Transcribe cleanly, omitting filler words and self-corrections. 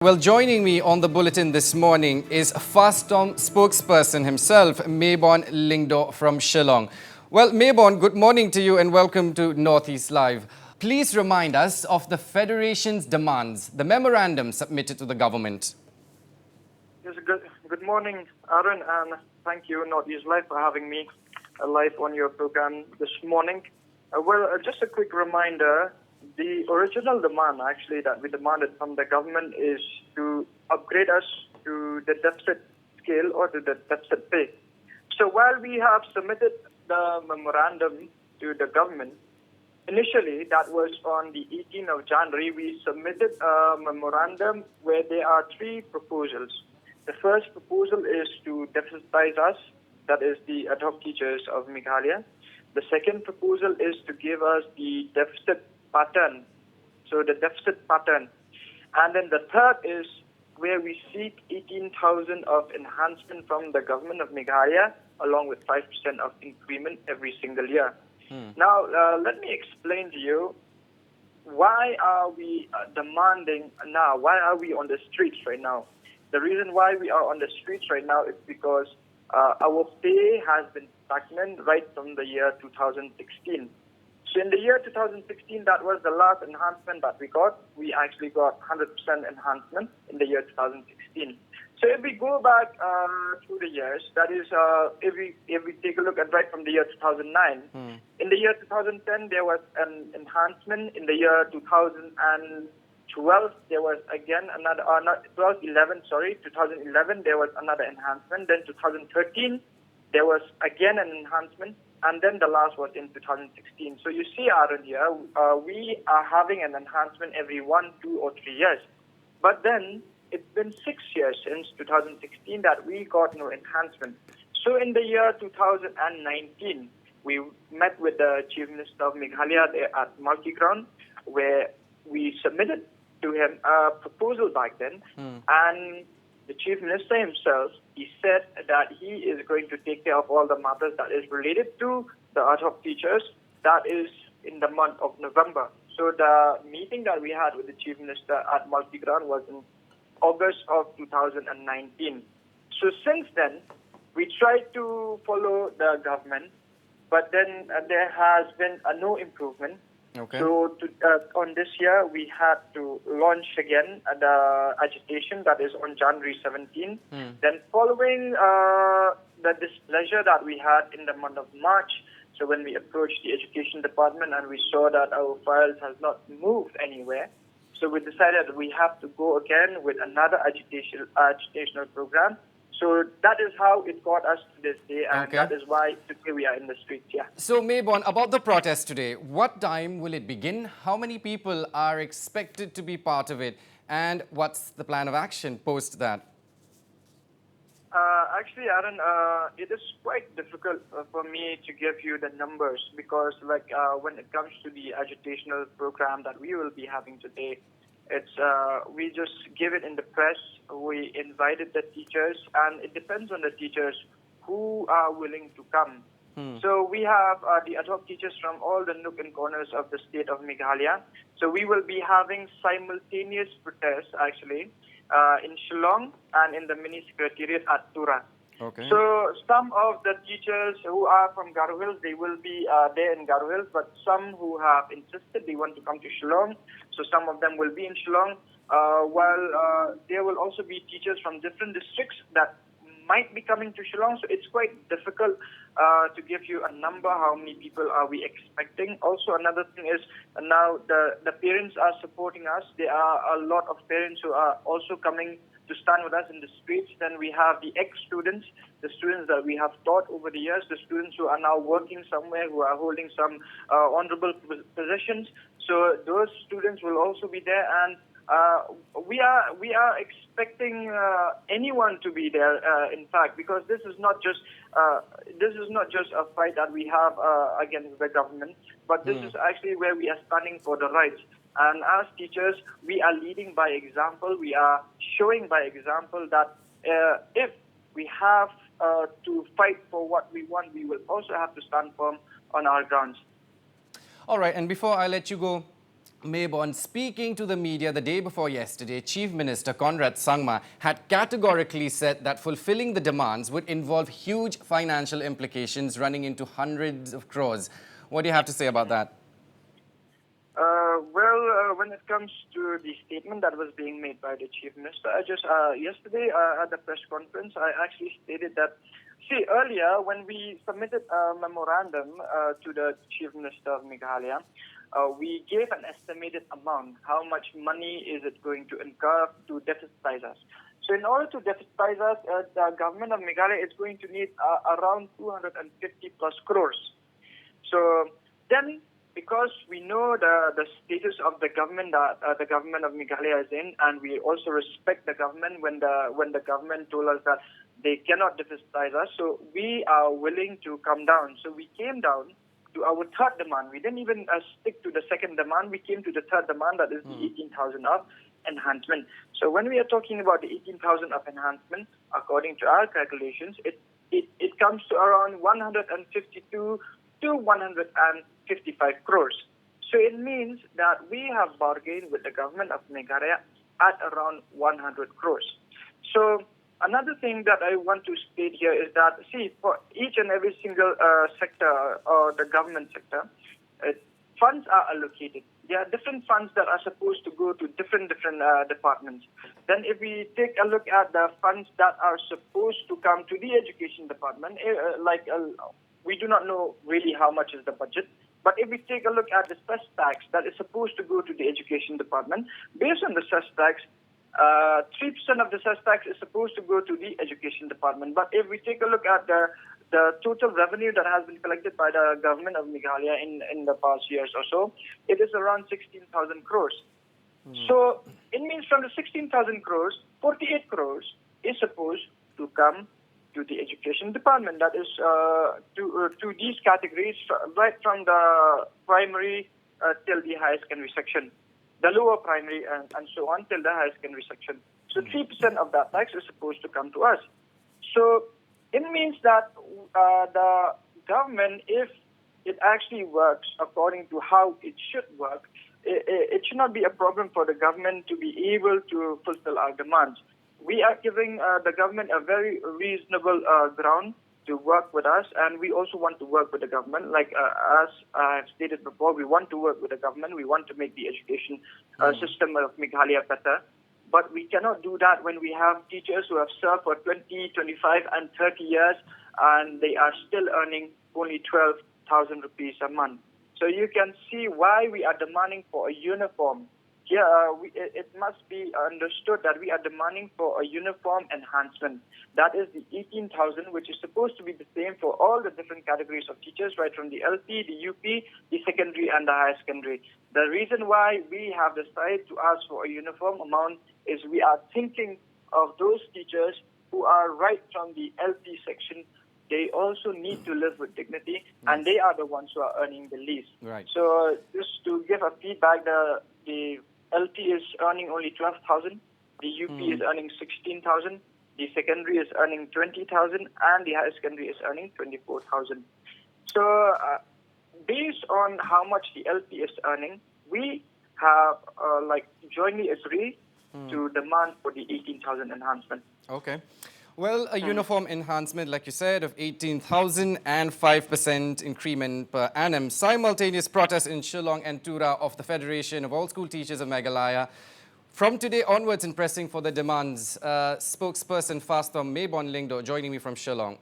Well, joining me on the bulletin this morning is FASTOM spokesperson himself, Mayborn Lyngdoh from Shillong. Well, Mayborn, good morning to you and welcome to Northeast Live. Please remind us of the Federation's demands, the memorandum submitted to the government. Yes, good morning, Aaron, and thank you, Northeastlive, for having me live on your program this morning. Just a quick reminder. The original demand, actually, that we demanded from the government is to upgrade us to the deficit scale or to the deficit pay. So while we have submitted the memorandum to the government, initially, that was on the 18th of January, we submitted a memorandum where there are three proposals. The first proposal is to deficitize us, that is the adhoc teachers of Meghalaya. The second proposal is to give us the deficit pattern, so the deficit pattern. And then the third is where we seek 18,000 of enhancement from the government of Meghalaya, along with 5% of increment every single year. Now, let me explain to you, why are we demanding now? Why are we on the streets right now? The reason why we are on the streets right now is because our pay has been stagnant right from the year 2016. So in the year 2016, that was the last enhancement that we got. We actually got 100% enhancement in the year 2016. So if we go back through the years, that is, if we take a look at right from the year 2009, in the year 2010, there was an enhancement. In the year 2012, there was again another, 2011, there was another enhancement. Then 2013, there was again an enhancement. And then the last was in 2016. So you see, Aaron, here, we are having an enhancement every 1, 2, or 3 years. But then it's been 6 years since 2016 that we got no enhancement. So in the year 2019, we met with the Chief Minister of Meghalaya there at Multi-Ground, where we submitted to him a proposal back then. And the Chief Minister himself, he said that he is going to take care of all the matters that is related to the adhoc teachers. That is in the month of November. So the meeting that we had with the Chief Minister at Multi-Ground was in August of 2019. So since then, we tried to follow the government, but then there has been no improvement. Okay. So on this year, we had to launch again the agitation, that is on January 17. Then following the displeasure that we had in the month of March, so when we approached the education department and we saw that our files has not moved anywhere, so we decided we have to go again with another agitational program. So that is how it got us to this day, and that is why today we are in the streets, yeah. So, Mayborn, about the protest today, what time will it begin? How many people are expected to be part of it? And what's the plan of action post that? Actually, Aaron, it is quite difficult for me to give you the numbers because, when it comes to the agitational program that we will be having today, it's we just give it in the press. We invited the teachers, and it depends on the teachers who are willing to come. So we have the adhoc teachers from all the nook and corners of the state of Meghalaya. So we will be having simultaneous protests, actually, in Shillong and in the mini secretariat at Tura. Okay. So some of the teachers who are from Garo Hills, they will be there in Garo Hills, but some who have insisted they want to come to Shillong, so some of them will be in Shillong, while there will also be teachers from different districts that might be coming to Shillong. So it's quite difficult to give you a number, how many people are we expecting. Also, another thing is now the parents are supporting us. There are a lot of parents who are also coming to stand with us in the streets. Then we have the ex-students, the students that we have taught over the years, the students who are now working somewhere, who are holding some honorable positions. So those students will also be there, and we are expecting anyone to be there. In fact, because this is not just a fight that we have against the government, but this is actually where we are standing for the rights. And as teachers, we are leading by example. We are showing by example that if we have to fight for what we want, we will also have to stand firm on our grounds. All right, and before I let you go, Mayborn, speaking to the media the day before yesterday, Chief Minister Conrad Sangma had categorically said that fulfilling the demands would involve huge financial implications running into hundreds of crores. What do you have to say about that? When it comes to the statement that was being made by the Chief Minister, yesterday at the press conference, I actually stated that, earlier when we submitted a memorandum to the Chief Minister of Meghalaya, we gave an estimated amount, how much money is it going to incur to deficitize us. So in order to deficitize us, the government of Meghalaya is going to need around 250 plus crores. So then, because we know the status of the government that the government of Meghalaya is in, and we also respect the government when the government told us that they cannot deficitize us, so we are willing to come down. So we came down to our third demand. We didn't even stick to the second demand. We came to the third demand, that is the 18,000 of enhancement. So when we are talking about the 18,000 of enhancement, according to our calculations, it comes to around 152 to 155 crores. So it means that we have bargained with the government of Meghalaya at around 100 crores. So another thing that I want to state here is that, for each and every single sector or the government sector, funds are allocated. There are different funds that are supposed to go to different departments. Then if we take a look at the funds that are supposed to come to the education department, we do not know really how much is the budget. But if we take a look at the cess tax that is supposed to go to the education department, based on the cess tax, 3% of the cess tax is supposed to go to the education department. But if we take a look at the total revenue that has been collected by the government of Meghalaya in the past years or so, it is around 16,000 crores. So it means from the 16,000 crores, 48 crores is supposed to come to the education department. That is to these categories, right from the primary till the higher secondary section, the lower primary and so on till the higher secondary section. So 3% of that tax is supposed to come to us. So it means that the government, if it actually works according to how it should work, it should not be a problem for the government to be able to fulfill our demands. We are giving the government a very reasonable ground to work with us, and we also want to work with the government. Like as I have stated before, we want to work with the government. We want to make the education system of Meghalaya better. But we cannot do that when we have teachers who have served for 20, 25, and 30 years, and they are still earning only 12,000 rupees a month. So you can see why we are demanding for a uniform. Here, it must be understood that we are demanding for a uniform enhancement. That is the 18,000, which is supposed to be the same for all the different categories of teachers, right from the LP, the UP, the secondary, and the higher secondary. The reason why we have decided to ask for a uniform amount is we are thinking of those teachers who are right from the LP section. They also need to live with dignity, and they are the ones who are earning the least. Right. So just to give a feedback, the LP is earning only 12,000, the UP is earning 16,000, the secondary is earning 20,000, and the higher secondary is earning 24,000. So based on how much the LP is earning, we have jointly agreed to demand for the 18,000 enhancement. Okay. Well, a uniform enhancement, like you said, of 18,000 and 5% increment per annum. Simultaneous protests in Shillong and Tura of the Federation of All School Teachers of Meghalaya. From today onwards in pressing for the demands, spokesperson FASTOM Mayborn Lyngdoh joining me from Shillong.